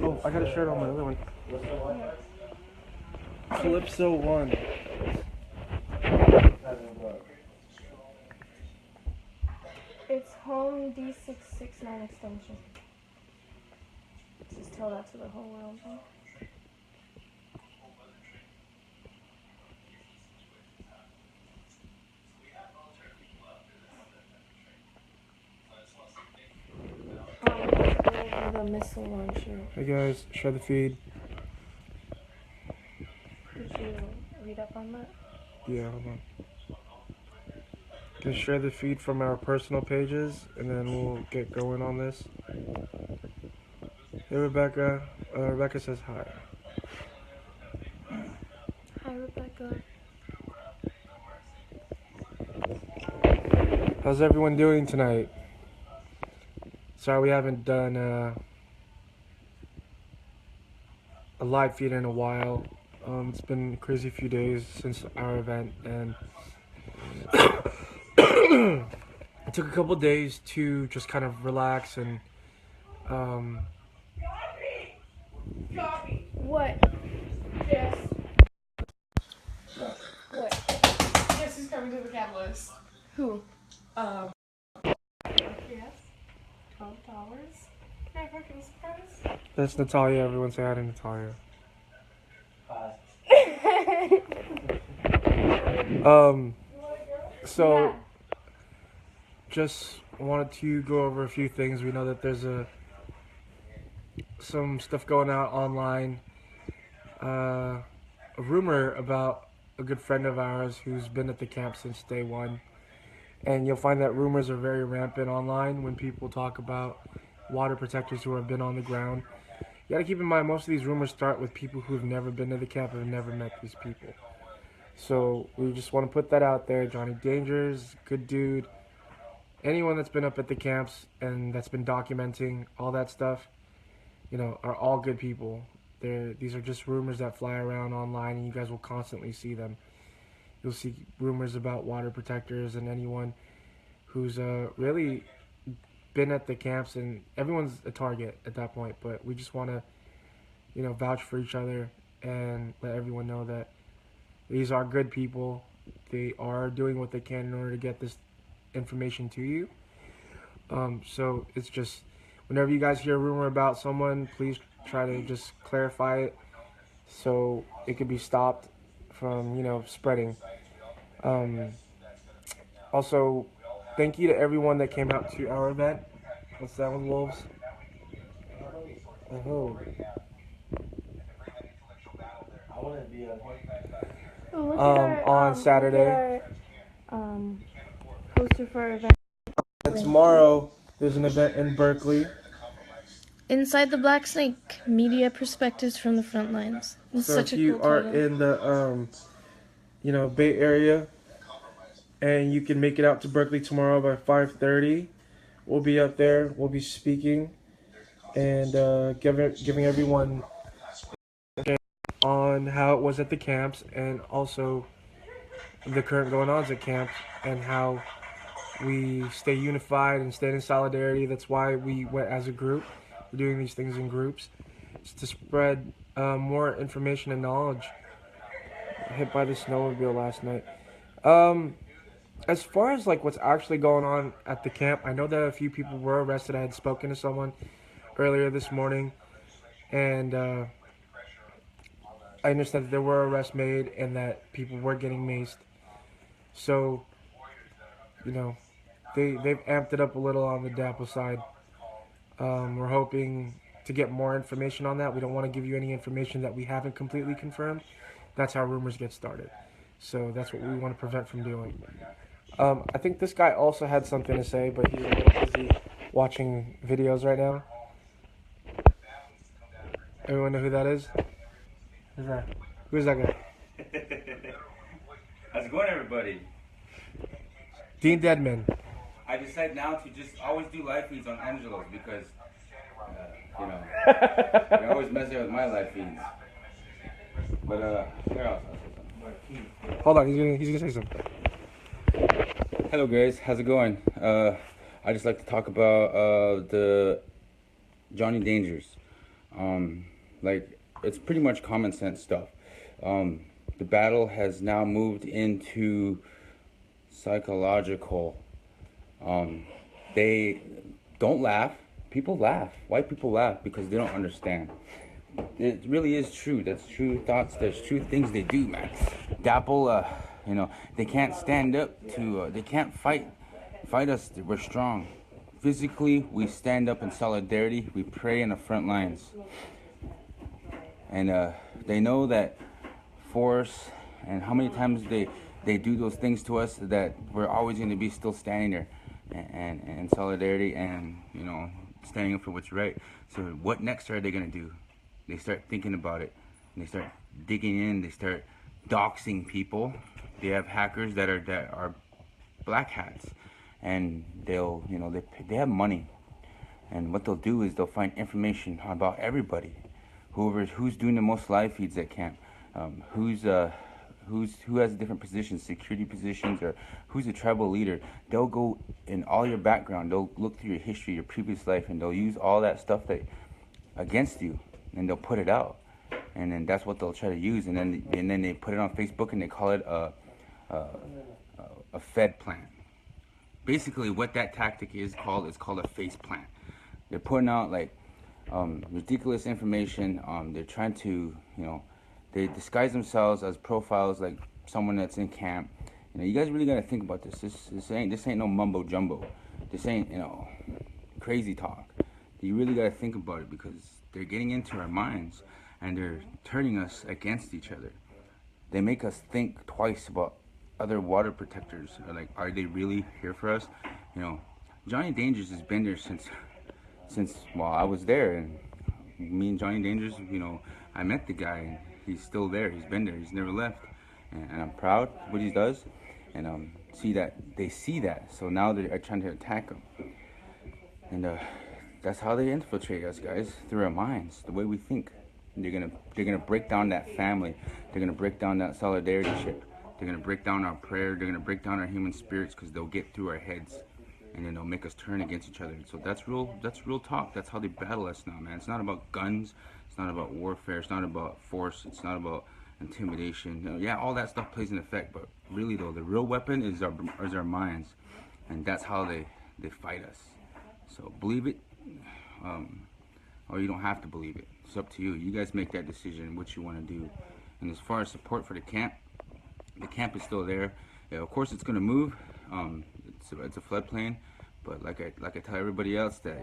Oh, I got a shirt on my other one. Calypso 1. It's home D669 extension. Just tell that to the whole world. The missile launcher. Hey guys, share the feed. Did you read up on that? Yeah, hold on. Can share the feed from our personal pages, and then we'll get going on this. Hey Rebecca. Rebecca says hi. Hi Rebecca. How's everyone doing tonight? Sorry we haven't done a live feed in a while. It's been a crazy few days since our event, and it took a couple days to just kind of relax and What? Yes. What? Yes, he's coming to the catalyst. Who? Yes. $12. Can I fucking surprise? that's Natalia. Everyone say hi to Natalia. So Yeah. just wanted to go over a few things. We know that there's some stuff going out online. A rumor about a good friend of ours who's been at the camp since day one. And you'll find that rumors are very rampant online when people talk about water protectors who have been on the ground. You gotta keep in mind, most of these rumors start with people who have never been to the camp and have never met these people. So we just want to put that out there. Johnny Dangers, good dude. Anyone that's been up at the camps and that's been documenting all that stuff, are all good people. These are just rumors that fly around online, and you guys will constantly see them. You'll see rumors about water protectors and anyone who's really been at the camps, and everyone's a target at that point. But we just want to, vouch for each other and let everyone know that these are good people. They are doing what they can in order to get this information to you. So it's just, whenever you guys hear a rumor about someone, please try to just clarify it so it could be stopped from, spreading. Also, thank you to everyone that came out to our event. What's that one, Wolves? Oh. On Saturday. Poster for our event. And tomorrow, there's an event in Berkeley. Inside the Black Snake, Media Perspectives from the Front Lines. It's So such if a you cool are title. in the, Bay Area, and you can make it out to Berkeley tomorrow by 5:30, we'll be up there. We'll be speaking and giving everyone on how it was at the camps, and also the current going-ons at camp, and how we stay unified and stand in solidarity. That's why we went as a group. We're doing these things in groups. It's to spread more information and knowledge. Hit by the snowmobile last night. As far as what's actually going on at the camp, I know that a few people were arrested. I had spoken to someone earlier this morning, and I understand that there were arrests made and that people were getting maced. So, they've amped it up a little on the DAPO side. We're hoping to get more information on that. We don't want to give you any information that we haven't completely confirmed. That's how rumors get started. So that's what we want to prevent from doing. I think this guy also had something to say, but he's a little busy watching videos right now. Everyone know who that is? Who's that? Who's that guy? How's it going, everybody? Dean Deadman. I decided now to just always do live feeds on Angelo's because, you're always messing with my live feeds. But, here I'll say something. Hold on, he's gonna say something. Hello, guys. How's it going? I just like to talk about the Johnny Dangers. Like, it's pretty much common sense stuff. The battle has now moved into psychological. They don't laugh. People laugh. White people laugh because they don't understand. It really is true. That's true thoughts. There's true things they do, man. Dapple, they can't stand up to. They can't fight us. We're strong. Physically, we stand up in solidarity. We pray in the front lines, and they know that force and how many times they do those things to us that we're always going to be still standing there, and in solidarity, and standing up for what's right. So what next are they going to do? They start thinking about it, and they start digging in. They start doxing people. They have hackers that are black hats, and they have money, and what they'll do is they'll find information about everybody, who's doing the most live feeds at camp, who has different positions, security positions, or who's a tribal leader. They'll go in all your background. They'll look through your history, your previous life, and they'll use all that stuff against you, and they'll put it out, and then that's what they'll try to use, and then they put it on Facebook, and they call it a Fed plan. Basically, what that tactic is called a face plant. They're putting out like ridiculous information. They're trying to, they disguise themselves as profiles like someone that's in camp. You guys really gotta think about this. This ain't no mumbo jumbo. This ain't crazy talk. You really gotta think about it, because they're getting into our minds and they're turning us against each other. They make us think twice about other water protectors. Are they really here for us? Johnny Dangers has been there since I was there, and me and Johnny Dangers, I met the guy, and he's still there. He's been there. He's never left, and I'm proud of what he does, and they see that, so now they are trying to attack him, and that's how they infiltrate us, guys, through our minds, the way we think. And they're gonna break down that family. They're gonna break down that solidarity ship. They're gonna break down our prayer. They're gonna break down our human spirits, because they'll get through our heads, and then they'll make us turn against each other. So that's real talk. That's how they battle us now, man. It's not about guns. It's not about warfare. It's not about force. It's not about intimidation. Yeah, all that stuff plays an effect, but really though, the real weapon is our minds, and that's how they fight us. So believe it, or you don't have to believe it. It's up to you. You guys make that decision what you want to do. And as far as support for the camp is still there. Yeah, of course, it's gonna move. It's a floodplain, but like I tell everybody else that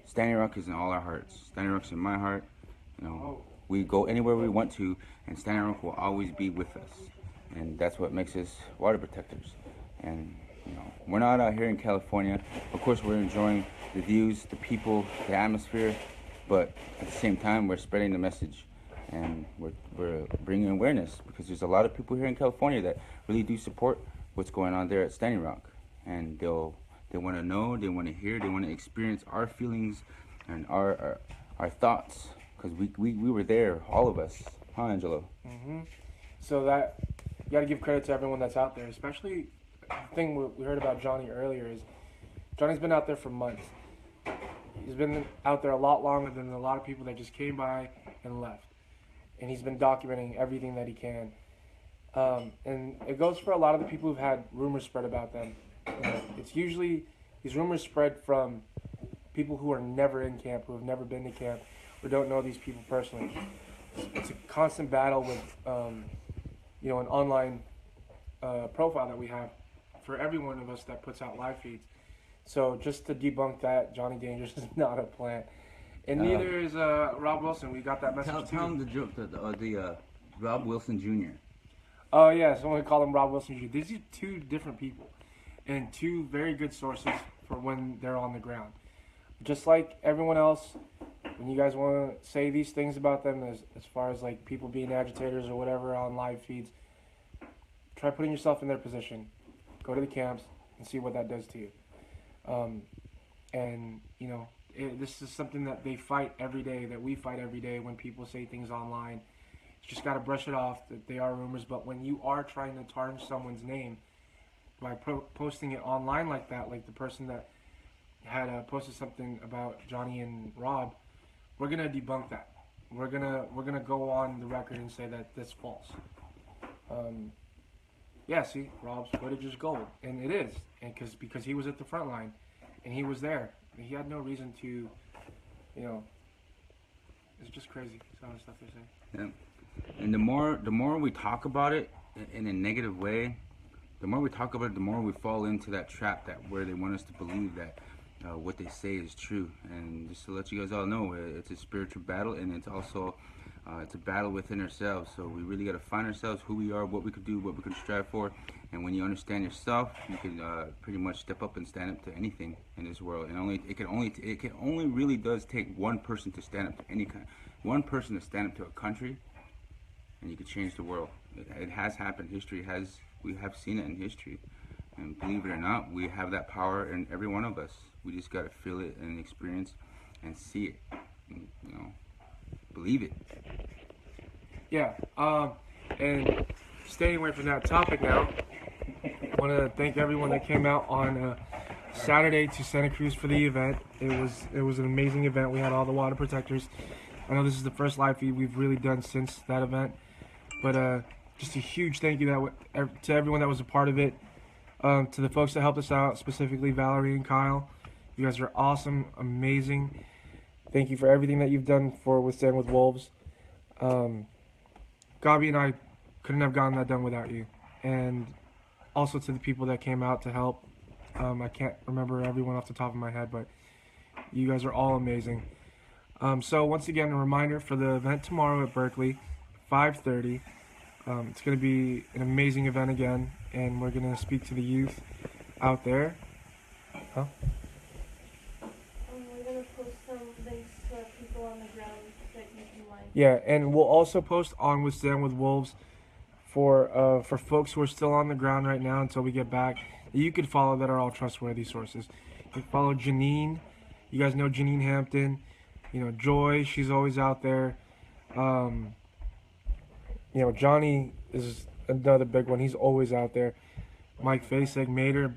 Standing Rock is in all our hearts. Standing Rock's in my heart. We go anywhere we want to, and Standing Rock will always be with us, and that's what makes us water protectors. And we're not out here in California. Of course, we're enjoying the views, the people, the atmosphere, but at the same time, we're spreading the message, and we're bringing awareness, because there's a lot of people here in California that really do support what's going on there at Standing Rock, and they want to know, they want to hear, they want to experience our feelings and our thoughts, because we were there, all of us, huh, Angelo? So that you got to give credit to everyone that's out there, especially the thing we heard about Johnny earlier is Johnny's been out there for months. He's been out there a lot longer than a lot of people that just came by and left. And he's been documenting everything that he can. And it goes for a lot of the people who've had rumors spread about them. It's usually these rumors spread from people who are never in camp, who have never been to camp, or don't know these people personally. It's a constant battle with, an online profile that we have for every one of us that puts out live feeds. So just to debunk that, Johnny Dangers is not a plant. And neither is Rob Wilson. We got that message too. Tell him the joke, the Rob Wilson Jr. Oh yeah, someone called him Rob Wilson Jr. These are two different people, and two very good sources for when they're on the ground. Just like everyone else, when you guys want to say these things about them, as far as like people being agitators or whatever on live feeds, try putting yourself in their position. Go to the camps and see what that does to you. This is something that they fight every day, that we fight every day when people say things online. You just got to brush it off that they are rumors, but when you are trying to tarnish someone's name by posting it online like that, like the person that had posted something about Johnny and Rob, we're gonna debunk that. We're gonna go on the record and say that that's false. Yeah, see, Rob's footage is gold, and it is, and because he was at the front line, and he was there. He had no reason to, you know. It's just crazy some of the stuff they say. Yeah. And the more we talk about it in a negative way, the more we talk about it, the more we fall into that trap that where they want us to believe that what they say is true. And just to let you guys all know, it's a spiritual battle, and it's also it's a battle within ourselves. So we really got to find ourselves, who we are, what we could do, what we can strive for. And when you understand yourself, you can pretty much step up and stand up to anything in this world. And it can only really does take one person to stand up to any kind, one person to stand up to a country, and you can change the world. It has happened. We have seen it in history. And believe it or not, we have that power in every one of us. We just got to feel it and experience and see it. And, believe it. Yeah. And staying away from that topic now, I want to thank everyone that came out on Saturday to Santa Cruz for the event. It was an amazing event. We had all the water protectors. I know this is the first live feed we've really done since that event, but just a huge thank you to everyone that was a part of it. To the folks that helped us out, specifically Valerie and Kyle. You guys are awesome, amazing. Thank you for everything that you've done for Withstand with Wolves. Gabi and I couldn't have gotten that done without you. And also to the people that came out to help. I can't remember everyone off the top of my head, but you guys are all amazing. So once again, a reminder for the event tomorrow at Berkeley, 5:30. It's going to be an amazing event again, and we're going to speak to the youth out there. Huh? We're going to post some links to people on the ground that you can like. Yeah, and we'll also post on Withstand with Wolves for folks who are still on the ground right now until we get back, that you could follow that are all trustworthy sources. You can follow Janine. You guys know Janine Hampton. Joy, she's always out there. Johnny is another big one. He's always out there. Mike Fasek, Mater.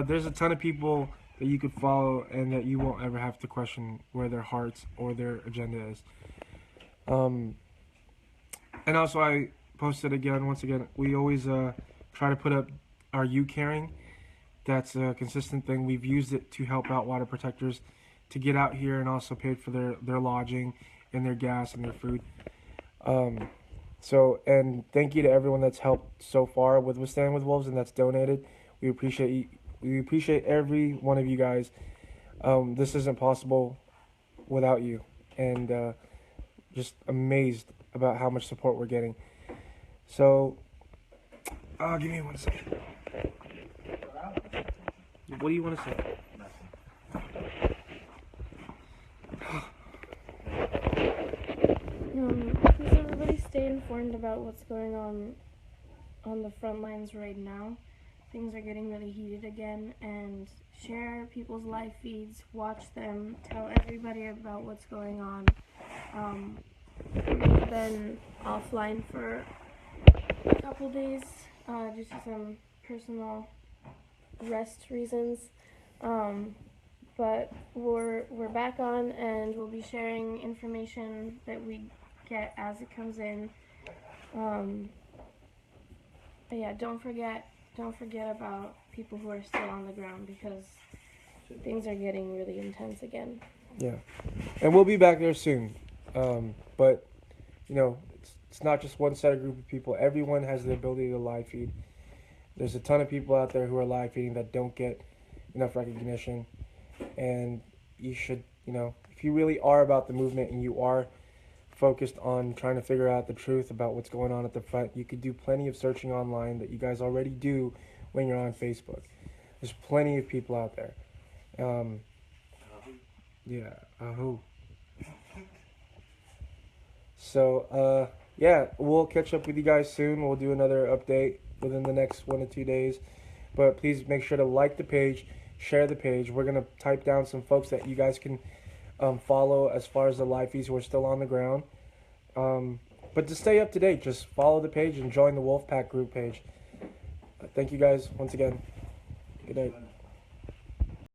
There's a ton of people that you could follow and that you won't ever have to question where their hearts or their agenda is. And also, I posted once again, we always try to put up our You Caring. That's a consistent thing. We've used it to help out water protectors to get out here and also paid for their lodging and their gas and their food. And thank you to everyone that's helped so far with Withstand with Wolves and that's donated. We appreciate every one of you guys. This isn't possible without you, and just amazed about how much support we're getting. So, give me 1 second. What do you want to say? Please everybody stay informed about what's going on the front lines right now. Things are getting really heated again, and share people's live feeds, watch them, tell everybody about what's going on. We've been offline for a couple days due to some personal rest reasons, but we're back on, and we'll be sharing information that we get as it comes in. But yeah, don't forget about people who are still on the ground, because things are getting really intense again. Yeah, and we'll be back there soon. But it's not just one set of group of people. Everyone has the ability to live feed. There's a ton of people out there who are live feeding that don't get enough recognition, and you should, if you really are about the movement and you are focused on trying to figure out the truth about what's going on at the front, you could do plenty of searching online that you guys already do when you're on Facebook. There's plenty of people out there. So, we'll catch up with you guys soon. We'll do another update within the next 1 to 2 days. But please make sure to like the page, share the page. We're going to type down some folks that you guys can follow as far as the live feeds who are still on the ground. But to stay up to date, just follow the page and join the Wolfpack group page. Thank you guys once again. Good night.